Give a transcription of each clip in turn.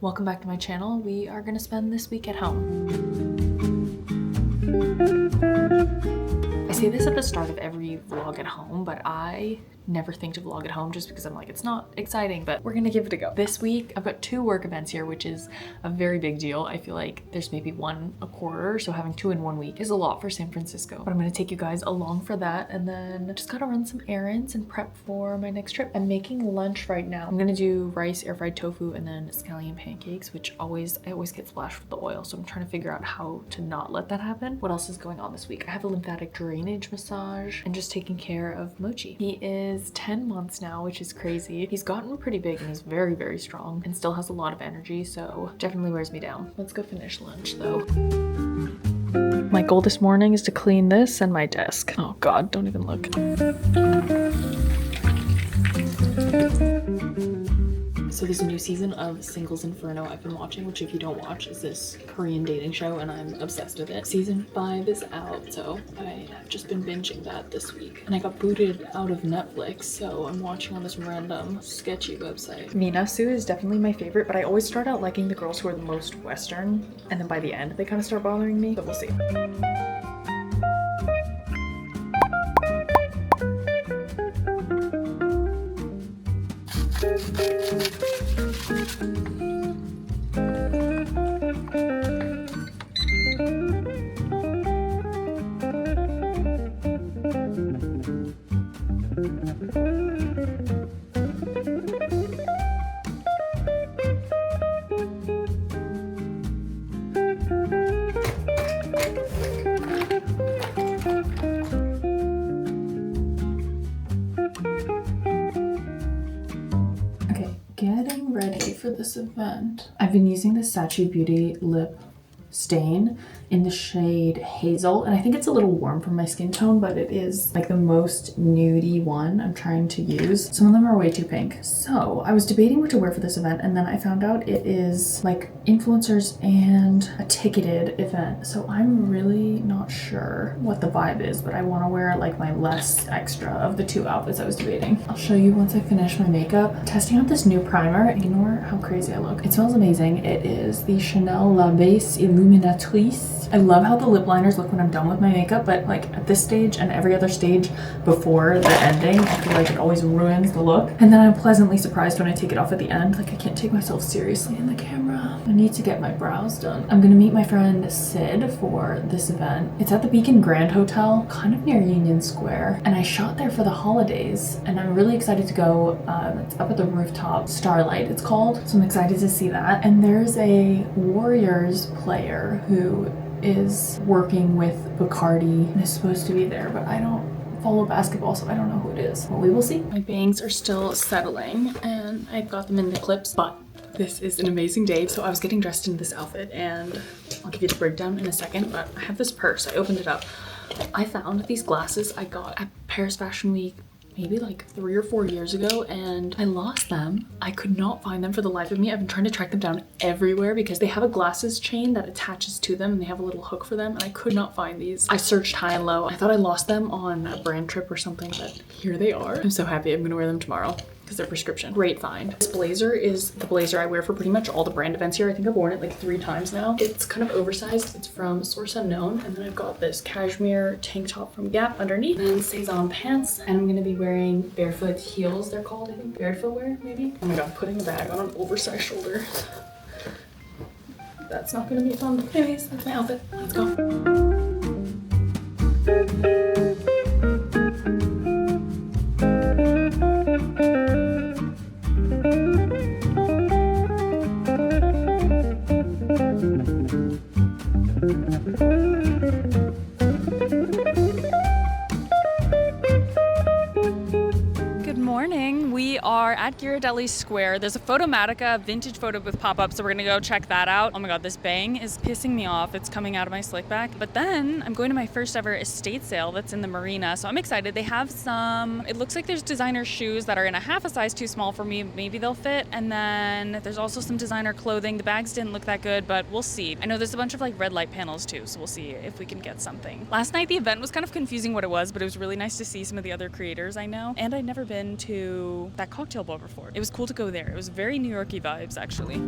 Welcome back to my channel. We are gonna spend this week at home. I say this at the start of every vlog at home, but I never think to vlog at home just because I'm like, it's not exciting, but we're gonna give it a go. This week, I've got 2 work events here, which is a very big deal. I feel like there's maybe 1 a quarter, so having 2 in 1 week is a lot for San Francisco. But I'm gonna take you guys along for that, and then just gotta run some errands and prep for my next trip. I'm making lunch right now. I'm gonna do rice, air fried tofu, and then scallion pancakes, which I always get splashed with the oil, so I'm trying to figure out how to not let that happen. What else is going on this week? I have a lymphatic drainage massage and just taking care of Mochi. He is 10 months now, which is crazy. He's gotten pretty big and he's very, very strong and still has a lot of energy, so definitely wears me down. Let's go finish lunch though. My goal this morning is to clean this and my desk. Oh God, don't even look. So there's a new season of Singles Inferno I've been watching, which if you don't watch is this Korean dating show and I'm obsessed with it. Season 5 is out, so I have just been binging that this week. And I got booted out of Netflix, so I'm watching on this random sketchy website. Minasu is definitely my favorite, but I always start out liking the girls who are the most Western, and then by the end they kind of start bothering me, but we'll see. Getting ready for this event. I've been using the Sachi Beauty lip stain in the shade Hazel, and I think it's a little warm for my skin tone, but it is like the most nudie one I'm trying to use. Some of them are way too pink. So I was debating what to wear for this event, and then I found out it is like influencers and a ticketed event. So I'm really not sure what the vibe is, but I want to wear like my less extra of the 2 outfits I was debating. I'll show you once I finish my makeup. Testing out this new primer. Ignore how crazy I look. It smells amazing. It is the Chanel La Base Illuminatrice. I love how the lip liners look when I'm done with my makeup, but like at this stage and every other stage before the ending, I feel like it always ruins the look. And then I'm pleasantly surprised when I take it off at the end. Like I can't take myself seriously in the camera. I need to get my brows done. I'm gonna meet my friend Sid for this event. It's at the Beacon Grand Hotel, kind of near Union Square. And I shot there for the holidays and I'm really excited to go. It's up at the rooftop, Starlight it's called. So I'm excited to see that. And there's a Warriors player who is working with Bacardi and is supposed to be there, but I don't follow basketball, so I don't know who it is. Well, we will see. My bangs are still settling and I've got them in the clips, but this is an amazing day. So I was getting dressed in this outfit and I'll give you the breakdown in a second, but I have this purse. I opened it up. I found these glasses I got at Paris Fashion Week maybe like 3 or 4 years ago, and I lost them. I could not find them for the life of me. I've been trying to track them down everywhere because they have a glasses chain that attaches to them and they have a little hook for them, and I could not find these. I searched high and low. I thought I lost them on a brand trip or something, but here they are. I'm so happy. I'm gonna wear them tomorrow because they're prescription. Great find. This blazer is the blazer I wear for pretty much all the brand events here. I think I've worn it like 3 times now. It's kind of oversized. It's from Source Unknown. And then I've got this cashmere tank top from Gap underneath. And then Saison pants. And I'm gonna be wearing barefoot heels, they're called, I think. Barefoot wear, maybe? Oh my God, putting a bag on an oversized shoulder. That's not gonna be fun. Anyways, that's my outfit. Let's go. We are at Ghirardelli Square. There's a Photomatica vintage photo booth pop-up, so we're gonna go check that out. Oh my God, this bang is pissing me off. It's coming out of my slick back. But then I'm going to my first ever estate sale that's in the marina, so I'm excited. They have some, it looks like there's designer shoes that are in a half a size too small for me. Maybe they'll fit. And then there's also some designer clothing. The bags didn't look that good, but we'll see. I know there's a bunch of like red light panels too, so we'll see if we can get something. Last night the event was kind of confusing what it was, but it was really nice to see some of the other creators I know. And I'd never been to that cocktail bar before. It was cool to go there. It was very New York-y vibes, actually.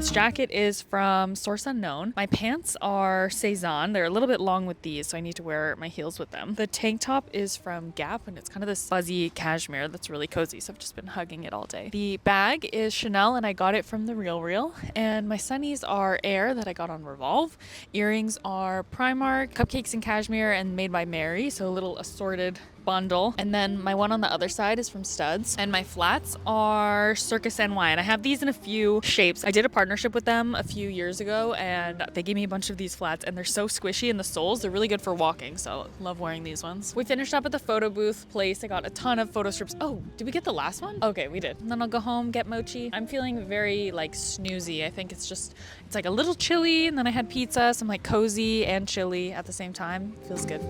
This jacket is from Source Unknown. My pants are Cezanne. They're a little bit long with these, so I need to wear my heels with them. The tank top is from Gap, and it's kind of this fuzzy cashmere that's really cozy, so I've just been hugging it all day. The bag is Chanel, and I got it from the Real. And my sunnies are Air that I got on Revolve. Earrings are Primark, cupcakes in cashmere, and made by Mary, so a little assorted bundle. And then my one on the other side is from Studs, and my flats are Circus NY, and I have these in a few shapes. I did a partnership with them a few years ago, and they gave me a bunch of these flats, and they're so squishy in the soles. They're really good for walking, so love wearing these ones. We finished up at the photo booth place. I got a ton of photo strips. Oh, did we get the last one? Okay, we did. And then I'll go home, get mochi. I'm feeling very like snoozy. I think it's like a little chilly, and then I had pizza, so I'm like cozy and chilly at the same time. Feels good.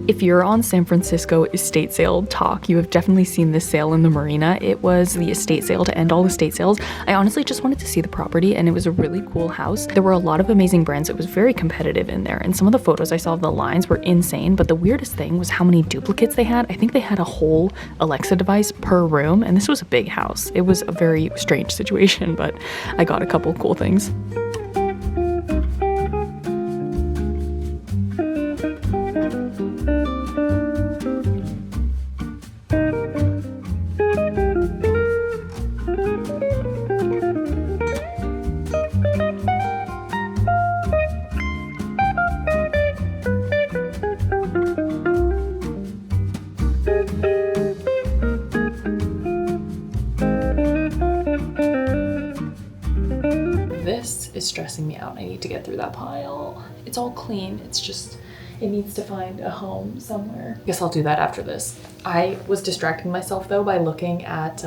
If you're on San Francisco estate sale talk, you have definitely seen this sale in the marina. It was the estate sale to end all estate sales. I honestly just wanted to see the property, and it was a really cool house. There were a lot of amazing brands. It was very competitive in there, and some of the photos I saw of the lines were insane, but the weirdest thing was how many duplicates they had. I think they had a whole Alexa device per room, and this was a big house. It was a very strange situation, but I got a couple cool things. This is stressing me out. I need to get through that pile. It's all clean. It's just, it needs to find a home somewhere. I guess I'll do that after this. I was distracting myself though by looking at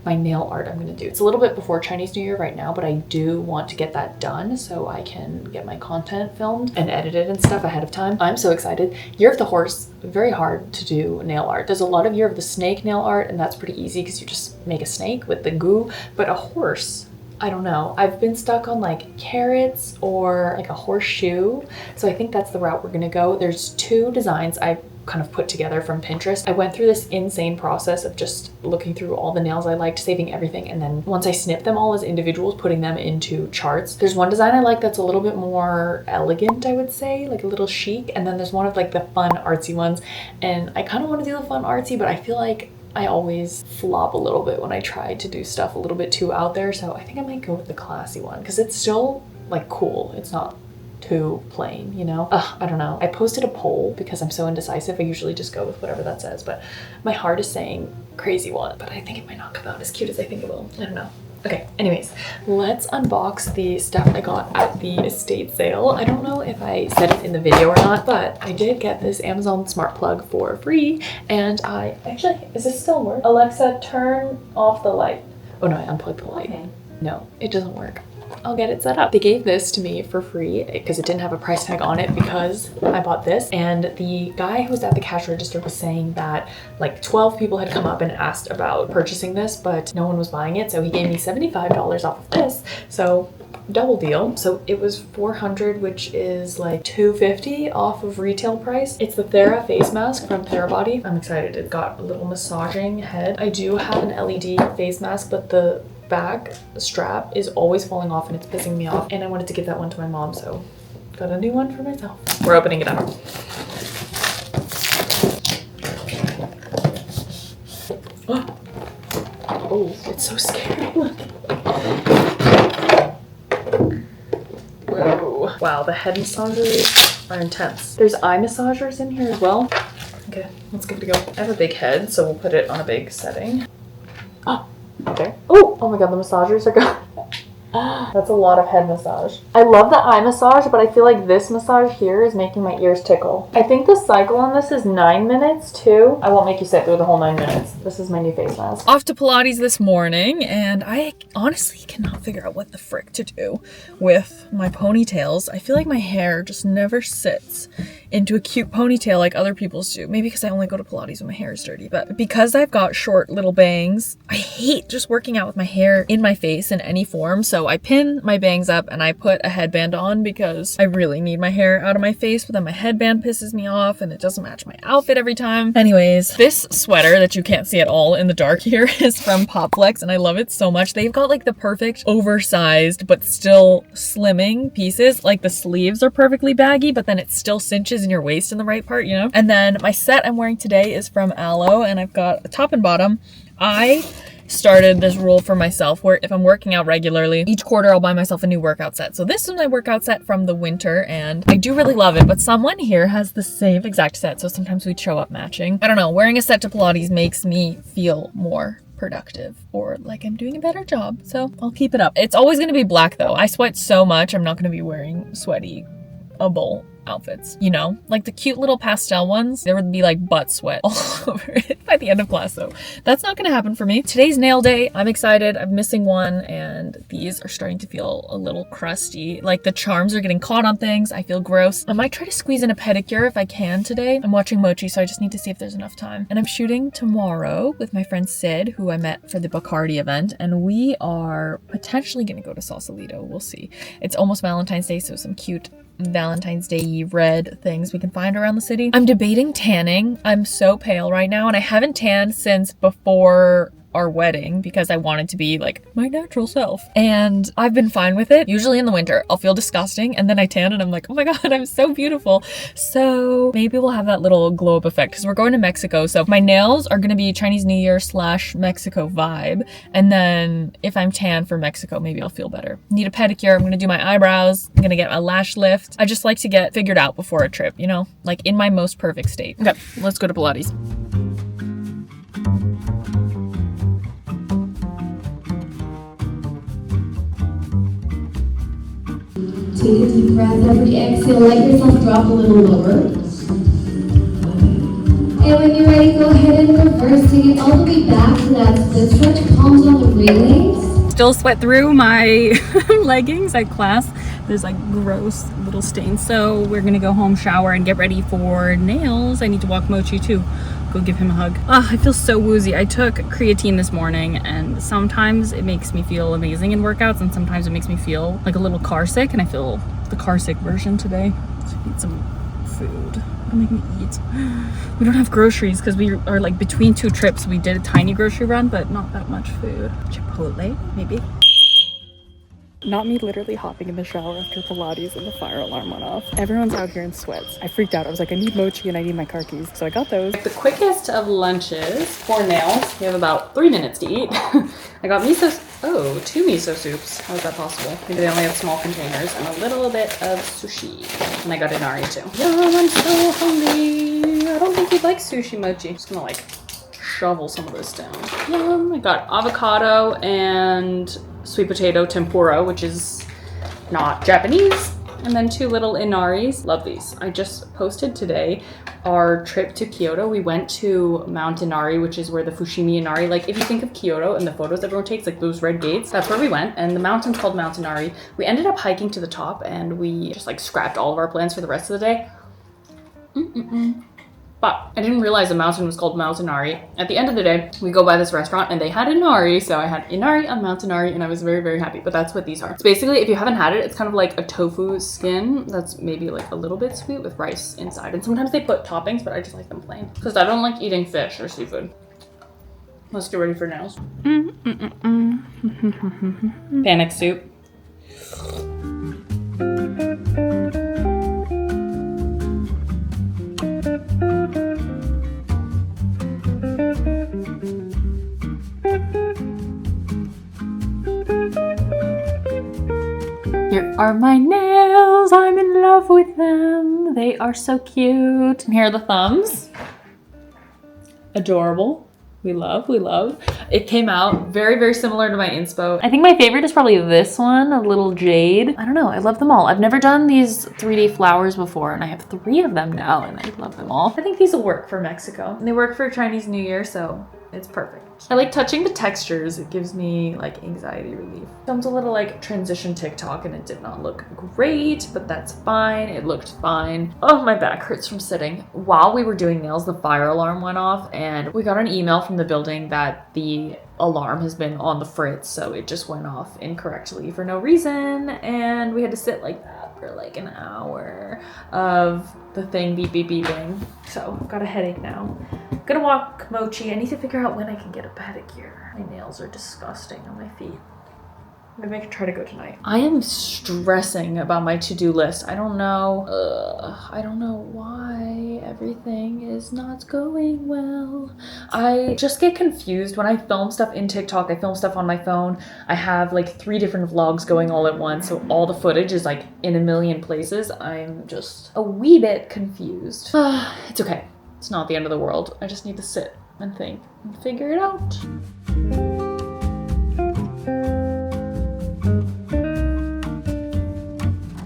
my nail art I'm gonna do. It's a little bit before Chinese New Year right now, but I do want to get that done so I can get my content filmed and edited and stuff ahead of time. I'm so excited. Year of the Horse, very hard to do nail art. There's a lot of Year of the Snake nail art, and that's pretty easy because you just make a snake with the goo, but a horse, I don't know. I've been stuck on like carrots or like a horseshoe. So I think that's the route we're gonna go. There's two designs I kind of put together from Pinterest. I went through this insane process of just looking through all the nails I liked, saving everything, and then once I snipped them all as individuals, putting them into charts. There's one design I like that's a little bit more elegant, I would say, like a little chic, and then there's one of like the fun artsy ones, and I kind of want to do the fun artsy, but I feel like I always flop a little bit when I try to do stuff a little bit too out there, so I think I might go with the classy one because it's still like cool. It's not too plain, you know? I don't know. I posted a poll because I'm so indecisive. I usually just go with whatever that says, but my heart is saying crazy one, but I think it might not come out as cute as I think it will. I don't know. Okay, anyways, let's unbox the stuff I got at the estate sale. I don't know if I said it in the video or not, but I did get this Amazon smart plug for free, and I actually, is this still work? Alexa, turn off the light. Oh no, I unplugged the light. Okay. No, it doesn't work. I'll get it set up. They gave this to me for free because it didn't have a price tag on it because I bought this, and the guy who was at the cash register was saying that like 12 people had come up and asked about purchasing this, but no one was buying it, so he gave me $75 off of this, so double deal. So it was $400, which is like $250 off of retail price. It's the Thera face mask from Therabody. I'm excited. It got a little massaging head. I do have an LED face mask, but the back strap is always falling off and it's pissing me off, and I wanted to give that one to my mom, so got a new one for myself. We're opening it up. Oh, it's so scary. Look. Whoa. Wow, the head massagers are intense. There's eye massagers in here as well. Okay, let's give it a go. I have a big head, so we'll put it on a big setting. Oh. Okay. Oh my god, the massagers are gone. That's a lot of head massage. I love the eye massage, but I feel like this massage here is making my ears tickle. I think the cycle on this is 9 minutes too. I won't make you sit through the whole 9 minutes. This is my new face mask. Off to Pilates this morning, and I honestly cannot figure out what the frick to do with my ponytails. I feel like my hair just never sits into a cute ponytail like other people's do. Maybe because I only go to Pilates when my hair is dirty, but because I've got short little bangs, I hate just working out with my hair in my face in any form, so So I pin my bangs up and I put a headband on because I really need my hair out of my face, but then my headband pisses me off and it doesn't match my outfit every time. Anyways, this sweater that you can't see at all in the dark here is from Popflex and I love it so much. They've got like the perfect oversized but still slimming pieces. Like the sleeves are perfectly baggy, but then it still cinches in your waist in the right part, you know? And then my set I'm wearing today is from Aloe and I've got a top and bottom. I started this rule for myself where if I'm working out regularly, each quarter I'll buy myself a new workout set. So this is my workout set from the winter and I do really love it, but someone here has the same exact set. So sometimes we show up matching. I don't know, wearing a set to Pilates makes me feel more productive or like I'm doing a better job. So I'll keep it up. It's always going to be black though. I sweat so much. I'm not going to be wearing sweaty bowl outfits, you know, like the cute little pastel ones. There would be like butt sweat all over it by the end of class. So that's not gonna happen for me. Today's nail day. I'm excited. I'm missing one and these are starting to feel a little crusty. Like the charms are getting caught on things. I feel gross. I might try to squeeze in a pedicure if I can today. I'm watching Mochi, so I just need to see if there's enough time. And I'm shooting tomorrow with my friend Sid, who I met for the Bacardi event, and we are potentially gonna go to Sausalito. We'll see. It's almost Valentine's Day, so some cute Valentine's Day red things we can find around the city. I'm debating tanning. I'm so pale right now and I haven't tanned since before our wedding because I wanted to be like my natural self and I've been fine with it. Usually in the winter I'll feel disgusting and then I tan and I'm like, oh my god, I'm so beautiful. So maybe we'll have that little glow up effect because we're going to Mexico, so my nails are going to be Chinese New Year / Mexico vibe, and then if I'm tan for Mexico maybe I'll feel better. Need a pedicure. I'm going to do my eyebrows. I'm going to get a lash lift. I just like to get figured out before a trip, you know, like in my most perfect state. Okay, let's go to Pilates. Take a deep breath. Every exhale, let yourself drop a little lower. And when you're ready, go ahead and reverse. Take it all the way back to that split stretch. Palms on the railings. Still sweat through my leggings at class. There's like gross little stains. So we're gonna go home, shower, and get ready for nails. I need to walk Mochi too. Go give him a hug. Oh, I feel so woozy. I took creatine this morning and sometimes it makes me feel amazing in workouts and sometimes it makes me feel like a little car sick, and I feel the car sick version today. So I need some food. It'll make me eat. We don't have groceries because we are like between two trips. We did a tiny grocery run, but not that much food. Chipotle, maybe. Not me literally hopping in the shower after Pilates and the fire alarm went off. Everyone's out here in sweats. I freaked out. I was like, I need Mochi and I need my car keys. So I got those. The quickest of lunches for nails. We have about 3 minutes to eat. I got two miso soups. How is that possible? Maybe they only have small containers and a little bit of sushi. And I got inari too. Yum, I'm so hungry. I don't think you'd like sushi, Mochi. I'm just gonna like shovel some of this down. Yum. I got avocado and sweet potato tempura, which is not Japanese, and then 2 little inaris. Love these. I just posted today our trip to Kyoto. We went to Mount Inari, which is where the Fushimi Inari, like if you think of Kyoto and the photos everyone takes, like those red gates, that's where we went, and the mountain's called Mount Inari. We ended up hiking to the top and we just like scrapped all of our plans for the rest of the day. But I didn't realize the mountain was called Mount Inari. At the end of the day, we go by this restaurant and they had inari, so I had inari on Mount Inari and I was very, very happy. But that's what these are. So basically, if you haven't had it, it's kind of like a tofu skin that's maybe like a little bit sweet with rice inside. And sometimes they put toppings, but I just like them plain because I don't like eating fish or seafood. Let's get ready for nails. Panic soup. Here are my nails. I'm in love with them. They are so cute. And here are the thumbs. Adorable. We love, we love. It came out very, very similar to my inspo. I think my favorite is probably this one, a little jade. I don't know, I love them all. I've never done these 3D flowers before and I have 3 of them now and I love them all. I think these will work for Mexico. And they work for Chinese New Year, so it's perfect. I like touching the textures. It gives me like anxiety relief. Filmed a little like transition TikTok and it did not look great, but that's fine. It looked fine. Oh, my back hurts from sitting. While we were doing nails, the fire alarm went off and we got an email from the building that the alarm has been on the fritz, so it just went off incorrectly for no reason, and we had to sit like that for like an hour of the thing beep beep beeping. So I've got a headache now. I'm gonna walk Mochi. I need to figure out when I can get a pedicure. My nails are disgusting on my feet. Maybe I could try to go tonight. I am stressing about my to-do list. I don't know why everything is not going well. I just get confused when I film stuff in TikTok. I film stuff on my phone. I have like 3 different vlogs going all at once, so all the footage is like in a million places. I'm just a wee bit confused. It's okay. It's not the end of the world. I just need to sit and think and figure it out.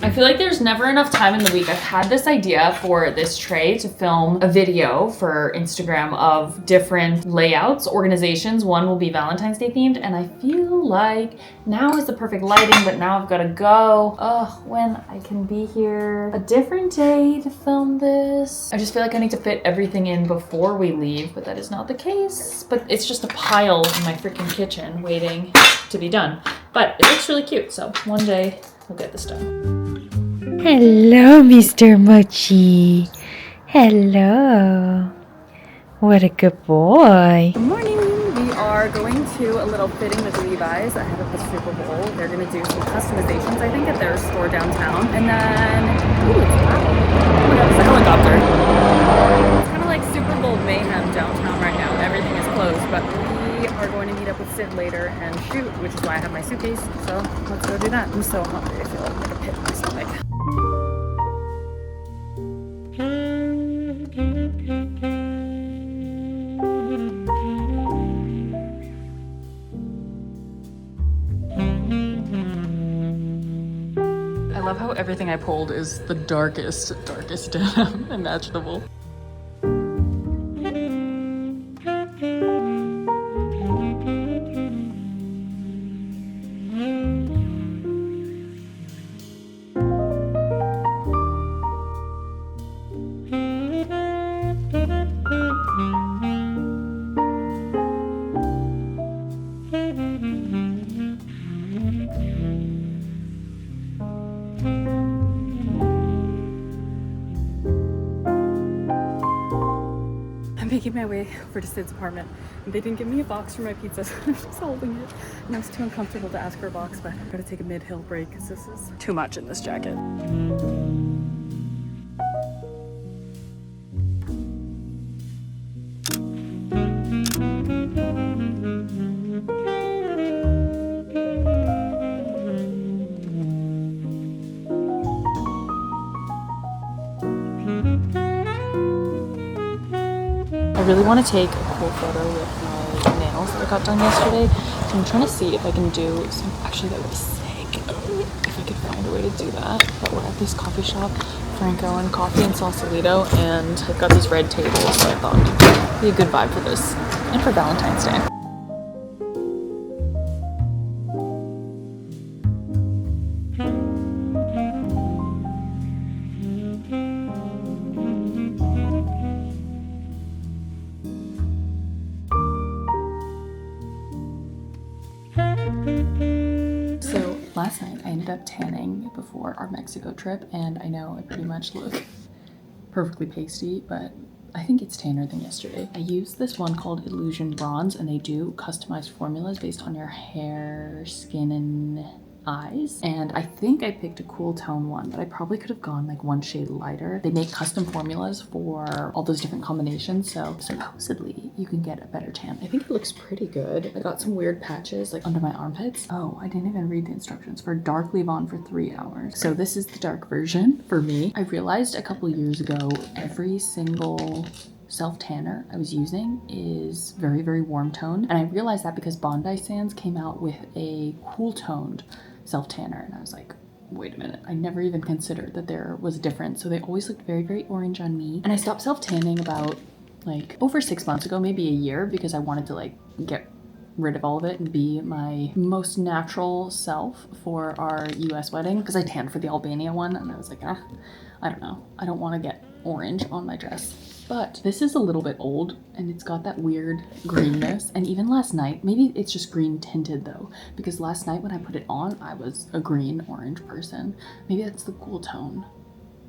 I feel like there's never enough time in the week. I've had this idea for this tray to film a video for Instagram of different layouts, organizations. One will be Valentine's Day themed, and I feel like now is the perfect lighting, but now I've got to go. When I can be here a different day to film this. I just feel like I need to fit everything in before we leave, but that is not the case. But it's just a pile in my freaking kitchen waiting to be done. But it looks really cute, so one day we'll get this done. Hello, Mr. Mochi. Hello. What a good boy. Good morning. We are going to a little fitting with Levi's ahead of the Super Bowl. They're going to do some customizations, I think, at their store downtown. And then, ooh, it's loud. Oh my god, it's a helicopter. It's kind of like Super Bowl mayhem downtown right now. Everything is closed, but we are going to meet up with Sid later and shoot, which is why I have my suitcase. So let's go do that. I'm so hungry. I feel like a pit in my stomach. I love how everything I pulled is the darkest denim imaginable. Making my way over to Sid's apartment, and they didn't give me a box for my pizza, so I'm just holding it. And I was too uncomfortable to ask for a box, but I gotta take a mid-hill break because this is too much in this jacket. I really want to take a cool photo with my nails that I got done yesterday, so I'm trying to see if I can do some. Actually, that would be sick if I could find a way to do that. But we're at this coffee shop, Franco and Coffee in Sausalito, and I've got these red tables, so I thought it'd be a good vibe for this and for Valentine's Day. Last night I ended up tanning before our Mexico trip, and I know I pretty much look perfectly pasty, but I think it's tanner than yesterday. I used this one called Illusion Bronze, and they do customized formulas based on your hair, skin, and eyes. And I think I picked a cool tone one, but I probably could have gone like one shade lighter. They make custom formulas for all those different combinations, so supposedly you can get a better tan. I think it looks pretty good. I got some weird patches like under my armpits. Oh, I didn't even read the instructions. For dark leave-on for 3 hours. So this is the dark version for me. I realized a couple years ago, every single self-tanner I was using is very, very warm toned. And I realized that because Bondi Sands came out with a cool toned self-tanner, and I was like, wait a minute, I never even considered that there was a difference. So they always looked very, very orange on me. And I stopped self-tanning about like over 6 months ago, maybe a year, because I wanted to like get rid of all of it and be my most natural self for our US wedding, because I tanned for the Albania one and I was like, I don't know, I don't want to get orange on my dress. But this is a little bit old and it's got that weird greenness. And even last night, maybe it's just green tinted though, because last night when I put it on, I was a green orange person. Maybe that's the cool tone.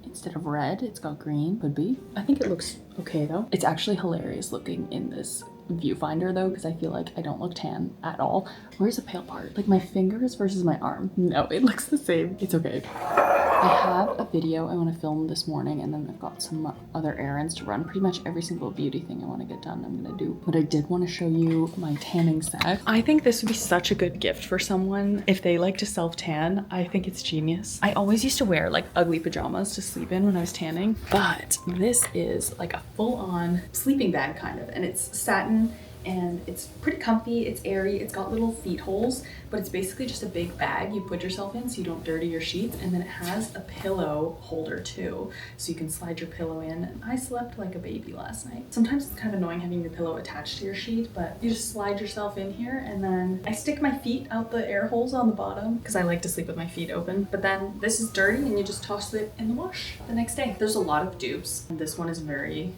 Instead of red, it's got green. Could be. I think it looks okay though. It's actually hilarious looking in this viewfinder though, because I feel like I don't look tan at all. Where's the pale part? Like my fingers versus my arm. No, it looks the same. It's okay. I have a video I want to film this morning, and then I've got some other errands to run. Pretty much every single beauty thing I want to get done, I'm gonna do. But I did want to show you my tanning set. I think this would be such a good gift for someone if they like to self-tan. I think it's genius. I always used to wear like ugly pajamas to sleep in when I was tanning, but this is like a full-on sleeping bag kind of, and it's satin and it's pretty comfy, it's airy, it's got little feet holes, but it's basically just a big bag you put yourself in so you don't dirty your sheets, and then it has a pillow holder too, so you can slide your pillow in. I slept like a baby last night. Sometimes it's kind of annoying having your pillow attached to your sheet, but you just slide yourself in here, and then I stick my feet out the air holes on the bottom because I like to sleep with my feet open. But then this is dirty and you just toss it in the wash the next day. There's a lot of dupes, and this one is very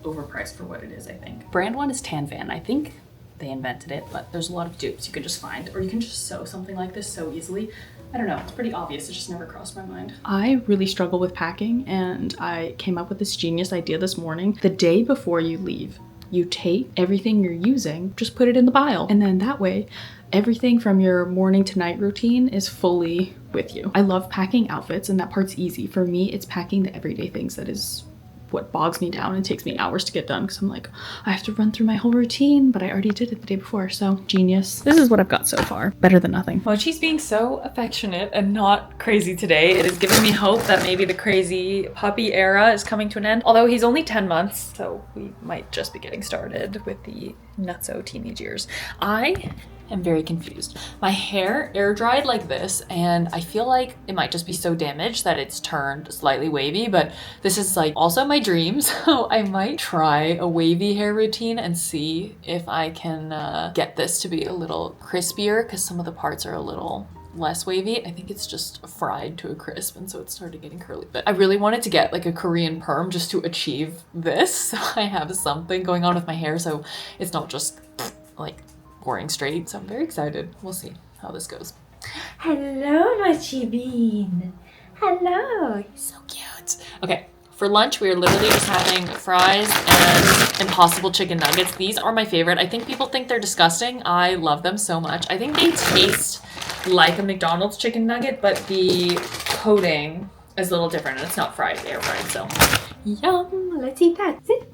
overpriced for what it is, I think. Brand one is Tan Van. I think they invented it, but there's a lot of dupes you can just find, or you can just sew something like this so easily. I don't know, it's pretty obvious, it just never crossed my mind. I really struggle with packing, and I came up with this genius idea this morning. The day before you leave, you take everything you're using, just put it in the pile, and then that way everything from your morning to night routine is fully with you. I love packing outfits, and that part's easy. For me, it's packing the everyday things that is what bogs me down and takes me hours to get done, because I'm like, I have to run through my whole routine, but I already did it the day before. So genius. This is what I've got so far. Better than nothing. Well, she's being so affectionate and not crazy today. It is giving me hope that maybe the crazy puppy era is coming to an end. Although he's only 10 months, so we might just be getting started with the nutso teenage years. I am very confused. My hair air dried like this, and I feel like it might just be so damaged that it's turned slightly wavy, but this is like also my dream, so I might try a wavy hair routine and see if I can get this to be a little crispier, because some of the parts are a little less wavy. I think it's just fried to a crisp, and so it started getting curly. But I really wanted to get like a Korean perm just to achieve this, so I have something going on with my hair so it's not just like boring straight. So I'm very excited. We'll see how this goes. Hello, Mochi Bean. Hello. So cute. Okay, for lunch we are literally just having fries and Impossible chicken nuggets. These are my favorite. I think people think they're disgusting. I love them so much. I think they taste like a McDonald's chicken nugget, but the coating is a little different, and it's not fried, air fried. So yum. Let's eat that. Sit.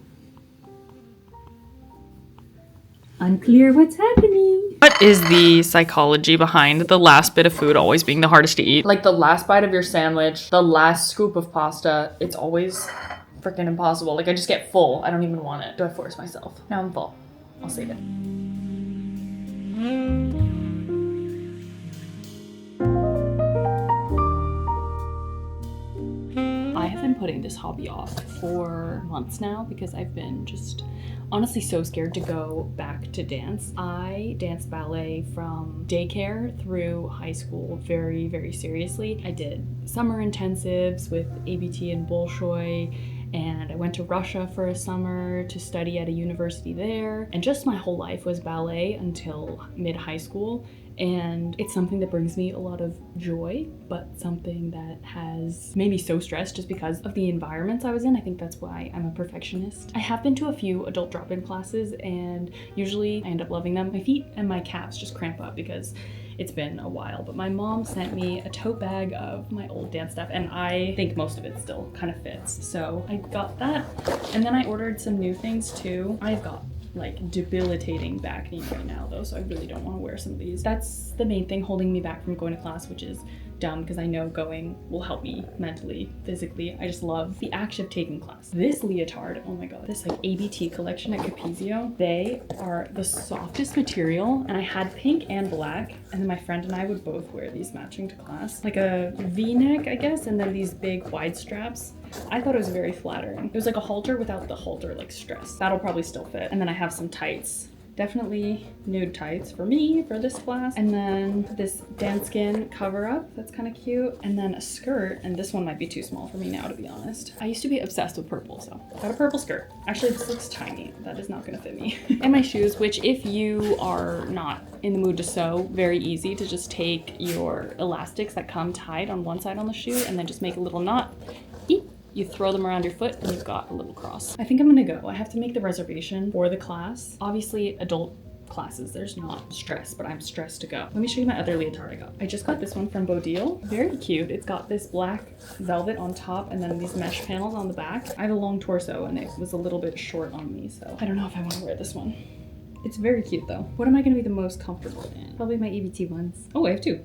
Unclear what's happening. What is the psychology behind the last bit of food always being the hardest to eat? Like the last bite of your sandwich, the last scoop of pasta, it's always freaking impossible. Like I just get full. I don't even want it. Do I force myself? Now I'm full. I'll save it. I have been putting this hobby off for months now because I've been just honestly so scared to go back to dance. I danced ballet from daycare through high school very, very seriously. I did summer intensives with ABT and Bolshoi, and I went to Russia for a summer to study at a university there. And just my whole life was ballet until mid-high school. And it's something that brings me a lot of joy, but something that has made me so stressed just because of the environments I was in. I think that's why I'm a perfectionist. I have been to a few adult drop-in classes, and usually I end up loving them. My feet and my calves just cramp up because it's been a while, but my mom sent me a tote bag of my old dance stuff, and I think most of it still kind of fits. So I got that, and then I ordered some new things too. I've got like debilitating back knee right now though, so I really don't want to wear some of these. That's the main thing holding me back from going to class, which is dumb because I know going will help me mentally, physically. I just love the act of taking class. This leotard, oh my god, this like ABT collection at Capezio, they are the softest material, and I had pink and black, and then my friend and I would both wear these matching to class. Like a V-neck, I guess, and then these big wide straps. I thought it was very flattering. It was like a halter without the halter like stress. That'll probably still fit. And then I have some tights. Definitely nude tights for me for this class. And then this Danskin cover up, that's kind of cute. And then a skirt, and this one might be too small for me now, to be honest. I used to be obsessed with purple, so got a purple skirt. Actually, this looks tiny. That is not gonna fit me. And my shoes, which if you are not in the mood to sew, very easy to just take your elastics that come tied on one side on the shoe and then just make a little knot. Eep. You throw them around your foot and you've got a little cross. I think I'm gonna go. I have to make the reservation for the class. Obviously, adult classes, there's not stress, but I'm stressed to go. Let me show you my other leotard I got. I just got this one from Bodil. Very cute. It's got this black velvet on top and then these mesh panels on the back. I have a long torso and it was a little bit short on me, so I don't know if I want to wear this one. It's very cute though. What am I gonna be the most comfortable in? Probably my ABT ones. Oh, I have two.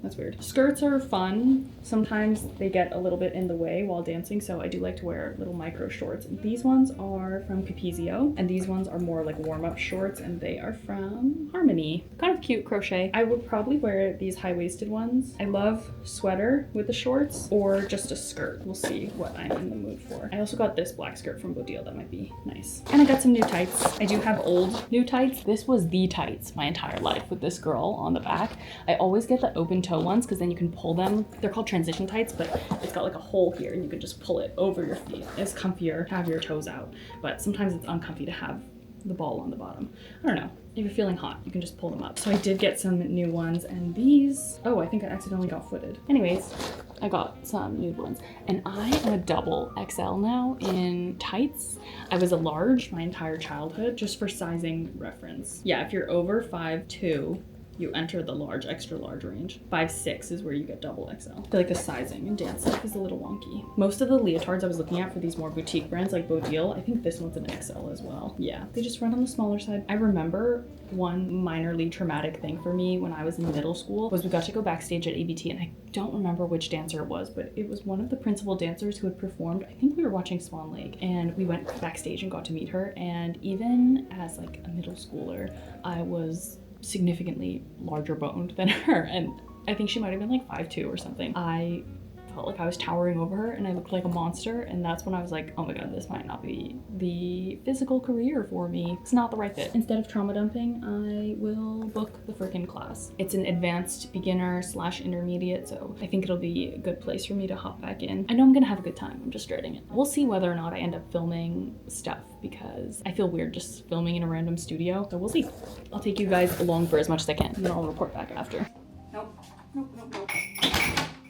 That's weird. Skirts are fun. Sometimes they get a little bit in the way while dancing, so I do like to wear little micro shorts. And these ones are from Capezio, and these ones are more like warm-up shorts, and they are from Harmony. Kind of cute crochet. I would probably wear these high-waisted ones. I love sweater with the shorts, or just a skirt. We'll see what I'm in the mood for. I also got this black skirt from Bodil. That might be nice. And I got some new tights. I do have old new tights. This was the tights my entire life with this girl on the back. I always get the open toe ones because then you can pull them. They're called transition tights, but it's got like a hole here and you can just pull it over your feet. It's comfier to have your toes out, but sometimes it's uncomfy to have the ball on the bottom. I don't know. If you're feeling hot, you can just pull them up. So I did get some new ones, and these, oh, I think I accidentally got footed. Anyways, I got some nude ones, and I am a double XL now in tights. I was a large my entire childhood, just for sizing reference. Yeah, if you're over 5'2", you enter the large, extra large range. 5'6" is where you get double XL. I feel like the sizing in dance life is a little wonky. Most of the leotards I was looking at for these more boutique brands like Bodil, I think this one's an XL as well. Yeah, they just run on the smaller side. I remember one minorly traumatic thing for me when I was in middle school was we got to go backstage at ABT, and I don't remember which dancer it was, but it was one of the principal dancers who had performed. I think we were watching Swan Lake, and we went backstage and got to meet her. And even as like a middle schooler, I was significantly larger boned than her, and I think she might have been like 5'2" or something. I felt like I was towering over her and I looked like a monster, and that's when I was like, oh my god, this might not be the physical career for me. It's not the right fit. Instead of trauma dumping, I will book the freaking class. It's an advanced beginner / intermediate, so I think it'll be a good place for me to hop back in. I know I'm gonna have a good time. I'm just dreading it. We'll see whether or not I end up filming stuff, because I feel weird just filming in a random studio, so we'll see. I'll take you guys along for as much as I can, and then I'll report back after. Nope.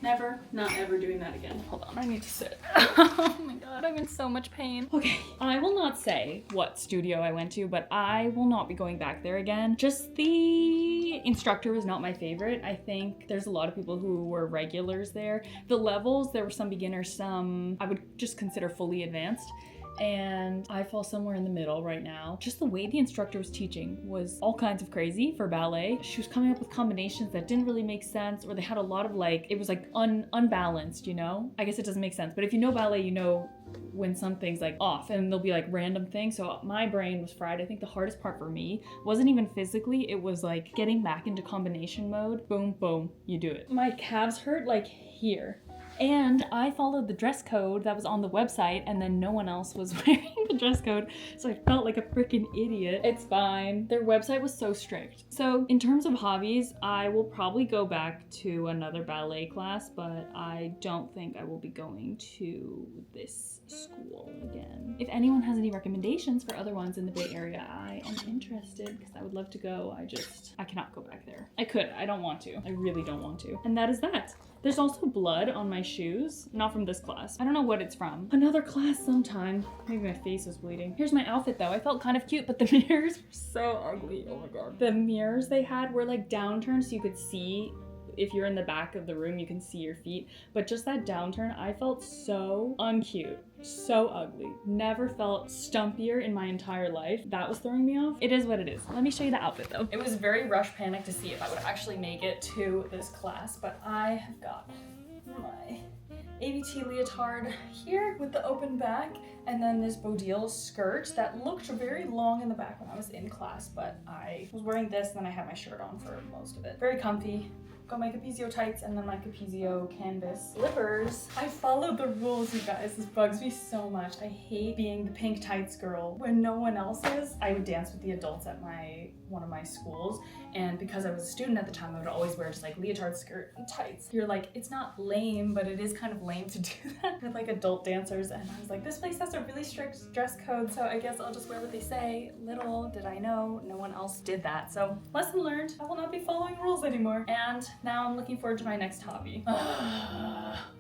Never, not ever doing that again. Hold on, I need to sit. Oh my god, I'm in so much pain. Okay, I will not say what studio I went to, but I will not be going back there again. Just the instructor was not my favorite. I think there's a lot of people who were regulars there. The levels, there were some beginners, some I would just consider fully advanced. And I fall somewhere in the middle right now. Just the way the instructor was teaching was all kinds of crazy for ballet. She was coming up with combinations that didn't really make sense, or they had a lot of like, it was like unbalanced, you know? I guess it doesn't make sense, but if you know ballet, you know when something's like off, and there'll be like random things. So my brain was fried. I think the hardest part for me wasn't even physically, it was like getting back into combination mode. Boom, boom, you do it. My calves hurt like here. And I followed the dress code that was on the website, and then no one else was wearing the dress code, so I felt like a freaking idiot. It's fine. Their website was so strict. So in terms of hobbies, I will probably go back to another ballet class, but I don't think I will be going to this school again. If anyone has any recommendations for other ones in the Bay Area, I am interested, because I would love to go. I cannot go back there. I could, I don't want to. I really don't want to. And that is that. There's also blood on my shoes. Not from this class. I don't know what it's from. Another class sometime. Maybe my face is bleeding. Here's my outfit though. I felt kind of cute, but the mirrors were so ugly. Oh my god. The mirrors they had were like downturned so you could see if you're in the back of the room, you can see your feet. But just that downturn, I felt so uncute, so ugly. Never felt stumpier in my entire life. That was throwing me off. It is what it is. Let me show you the outfit though. It was very rush panic to see if I would actually make it to this class, but I have got my ABT leotard here with the open back, and then this Bodil skirt that looked very long in the back when I was in class, but I was wearing this and then I had my shirt on for most of it. Very comfy. Got my Capezio tights and then my Capezio canvas slippers. I followed the rules, you guys. This bugs me so much. I hate being the pink tights girl when no one else is. I would dance with the adults at one of my schools, and because I was a student at the time, I would always wear just like leotard skirt and tights. You're like, it's not lame, but it is kind of lame to do that with like adult dancers, and I was like, this place has a really strict dress code, so I guess I'll just wear what they say. Little did I know, no one else did that. So lesson learned, I will not be following rules anymore. And now I'm looking forward to my next hobby.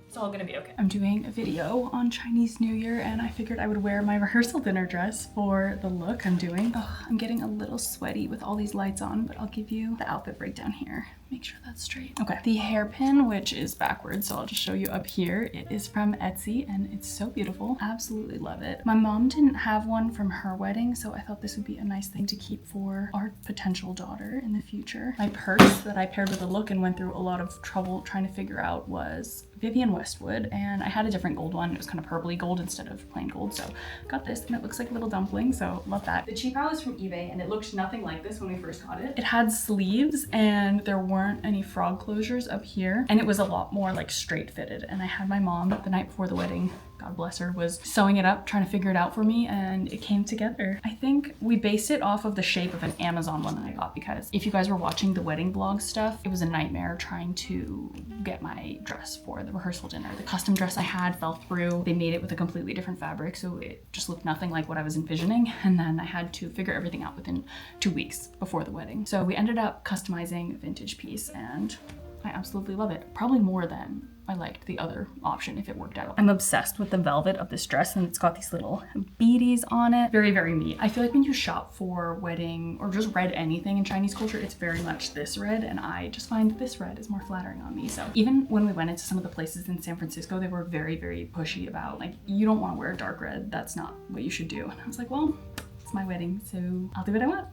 It's all gonna be okay. I'm doing a video on Chinese New Year and I figured I would wear my rehearsal dinner dress for the look I'm doing. I'm getting a little sweaty with all these lights on, but I'll give you the outfit breakdown here. Make sure that's straight. Okay, the hairpin, which is backwards, so I'll just show you up here. It is from Etsy and it's so beautiful. Absolutely love it. My mom didn't have one from her wedding, so I thought this would be a nice thing to keep for our potential daughter in the future. My purse that I paired with the look and went through a lot of trouble trying to figure out was Vivienne Westwood, and I had a different gold one. It was kind of purpley gold instead of plain gold, so got this and it looks like a little dumpling, so love that. The cheap out was from eBay and it looked nothing like this when we first got it. It had sleeves and there weren't any frog closures up here, and it was a lot more like straight fitted, and I had my mom the night before the wedding, God bless her, was sewing it up, trying to figure it out for me, and it came together. I think we based it off of the shape of an Amazon one that I got, because if you guys were watching the wedding vlog stuff, it was a nightmare trying to get my dress for the rehearsal dinner. The custom dress I had fell through. They made it with a completely different fabric, so it just looked nothing like what I was envisioning, and then I had to figure everything out within 2 weeks before the wedding. So we ended up customizing a vintage piece, and I absolutely love it. Probably more than I liked the other option if it worked out. I'm obsessed with the velvet of this dress, and it's got these little beadies on it. Very, very me. I feel like when you shop for wedding or just red anything in Chinese culture, it's very much this red, and I just find this red is more flattering on me. So even when we went into some of the places in San Francisco, they were very, very pushy about like, you don't want to wear dark red. That's not what you should do. And I was like, well, it's my wedding, so I'll do what I want.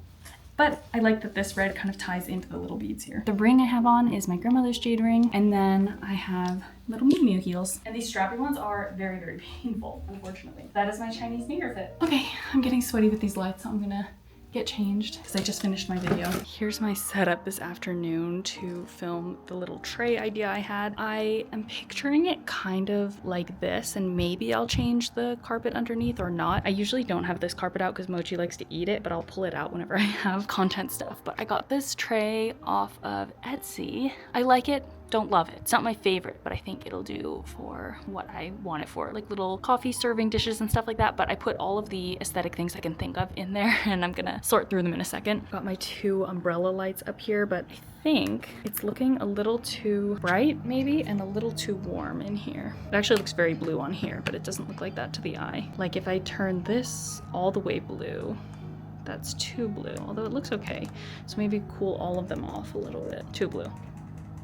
But I like that this red kind of ties into the little beads here. The ring I have on is my grandmother's jade ring, and then I have little Miu Miu heels. And these strappy ones are very, very painful, unfortunately. That is my Chinese New Year fit. Okay, I'm getting sweaty with these lights, so I'm gonna get changed because I just finished my video. Here's my setup this afternoon to film the little tray idea I had. I am picturing it kind of like this, and maybe I'll change the carpet underneath or not. I usually don't have this carpet out because Mochi likes to eat it, but I'll pull it out whenever I have content stuff. But I got this tray off of Etsy. I like it. Don't love it. It's not my favorite, but I think it'll do for what I want it for, like little coffee serving dishes and stuff like that. But I put all of the aesthetic things I can think of in there, and I'm gonna sort through them in a second. Got my 2 umbrella lights up here, but I think it's looking a little too bright maybe, and a little too warm in here. It actually looks very blue on here, but it doesn't look like that to the eye. Like if I turn this all the way blue, that's too blue, although it looks okay. So maybe cool all of them off a little bit. Too blue.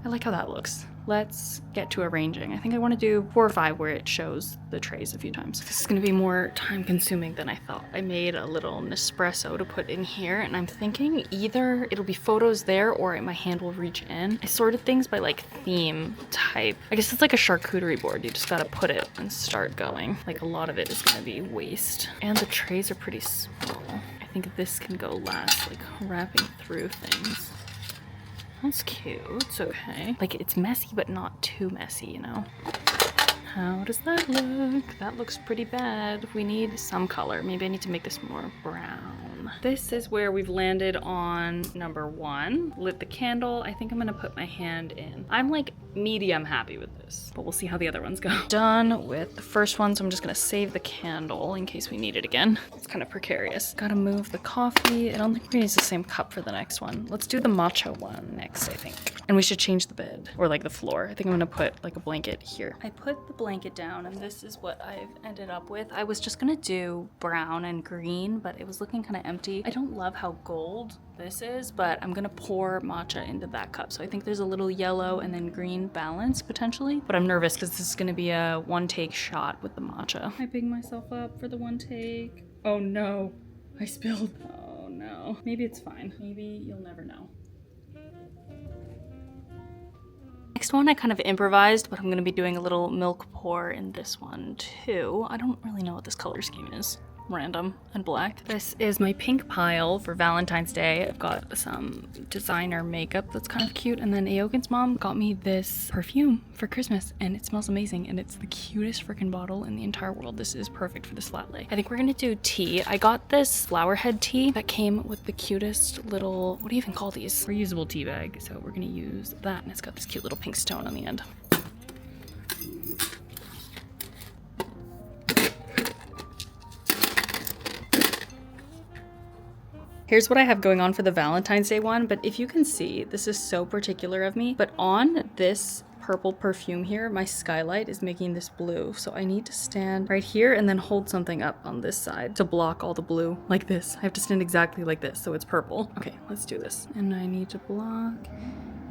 I like how that looks. Let's get to arranging. I think I want to do 4 or 5 where it shows the trays a few times. This is going to be more time consuming than I thought. I made a little Nespresso to put in here, and I'm thinking either it'll be photos there or my hand will reach in. I sorted things by like theme type. I guess it's like a charcuterie board. You just got to put it and start going. Like a lot of it is going to be waste. And the trays are pretty small. I think this can go last, like wrapping through things. That's cute. It's okay. Like, it's messy, but not too messy, you know? How does that look? That looks pretty bad. We need some color. Maybe I need to make this more brown. This is where we've landed on number 1. Lit the candle. I think I'm gonna put my hand in. I'm like medium happy with this, but we'll see how the other ones go. Done with the first one, so I'm just gonna save the candle in case we need it again. It's kind of precarious. Gotta move the coffee. I don't think we use the same cup for the next one. Let's do the matcha one next, I think. And we should change the bed, or like the floor. I think I'm gonna put like a blanket here. I put the blanket down, and this is what I've ended up with. I was just gonna do brown and green, but it was looking kind of empty. I don't love how gold this is, but I'm gonna pour matcha into that cup. So I think there's a little yellow and then green balance potentially, but I'm nervous because this is gonna be a one take shot with the matcha. Hyping myself up for the one take. Oh no, I spilled. Oh no. Maybe it's fine. Maybe you'll never know. Next one I kind of improvised, but I'm gonna be doing a little milk pour in this one too. I don't really know what this color scheme is. Random and black. This is my pink pile for Valentine's Day. I've got some designer makeup that's kind of cute, and then Aoken's mom got me this perfume for Christmas and it smells amazing and it's the cutest freaking bottle in the entire world. This is perfect for this flat lay. I think we're gonna do tea. I got this flower head tea that came with the cutest little, what do you even call these? Reusable tea bag. So we're gonna use that, and it's got this cute little pink stone on the end. Here's what I have going on for the Valentine's Day one, but if you can see, this is so particular of me, but on this purple perfume here, my skylight is making this blue. So I need to stand right here and then hold something up on this side to block all the blue like this. I have to stand exactly like this so it's purple. Okay, let's do this. And I need to block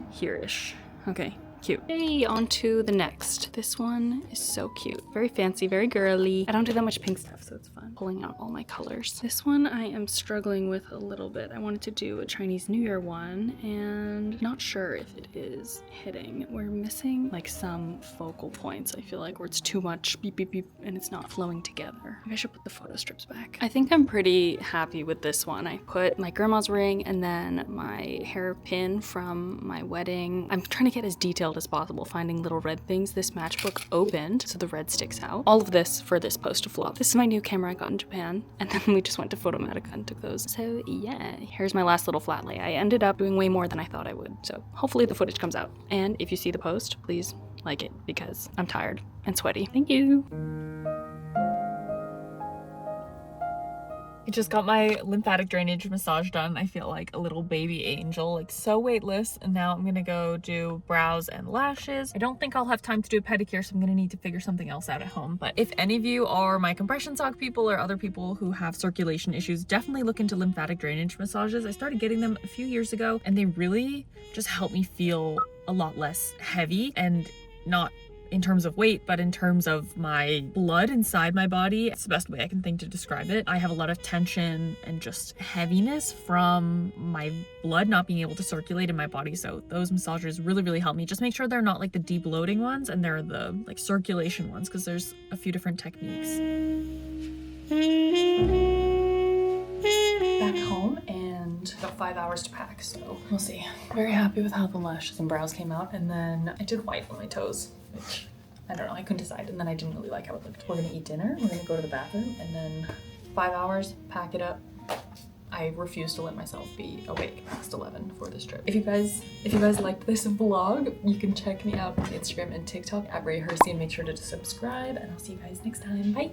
here-ish. Okay. Cute. Hey, on to the next. This one is so cute. Very fancy, very girly. I don't do that much pink stuff, so it's fun. Pulling out all my colors. This one I am struggling with a little bit. I wanted to do a Chinese New Year one, and not sure if it is hitting. We're missing like some focal points, I feel like, where it's too much beep, beep, beep, and it's not flowing together. Maybe I should put the photo strips back. I think I'm pretty happy with this one. I put my grandma's ring and then my hairpin from my wedding. I'm trying to get as detailed as possible, finding little red things. This matchbook opened, so the red sticks out. All of this for this post to flop. This is my new camera I got in Japan, and then we just went to Photomatica and took those. So yeah, here's my last little flat lay. I ended up doing way more than I thought I would, so hopefully the footage comes out. And if you see the post, please like it because I'm tired and sweaty. Thank you. I just got my lymphatic drainage massage done. I feel like a little baby angel, like so weightless. And now I'm gonna go do brows and lashes. I don't think I'll have time to do a pedicure, so I'm gonna need to figure something else out at home. But if any of you are my compression sock people or other people who have circulation issues, definitely look into lymphatic drainage massages. I started getting them a few years ago and they really just help me feel a lot less heavy, and not in terms of weight, but in terms of my blood inside my body. It's the best way I can think to describe it. I have a lot of tension and just heaviness from my blood not being able to circulate in my body. So those massagers really, really help me. Just make sure they're not like the debloating ones and they're the like circulation ones, because there's a few different techniques. Back home and got 5 hours to pack, so we'll see. Very happy with how the lashes and brows came out, and then I did white on my toes, which I don't know, I couldn't decide, and then I didn't really like how it looked. We're gonna eat dinner, we're gonna go to the bathroom, and then 5 hours, pack it up. I refuse to let myself be awake past 11 for this trip. If you guys liked this vlog, you can check me out on Instagram and TikTok at Hersey, and make sure to subscribe, and I'll see you guys next time. Bye!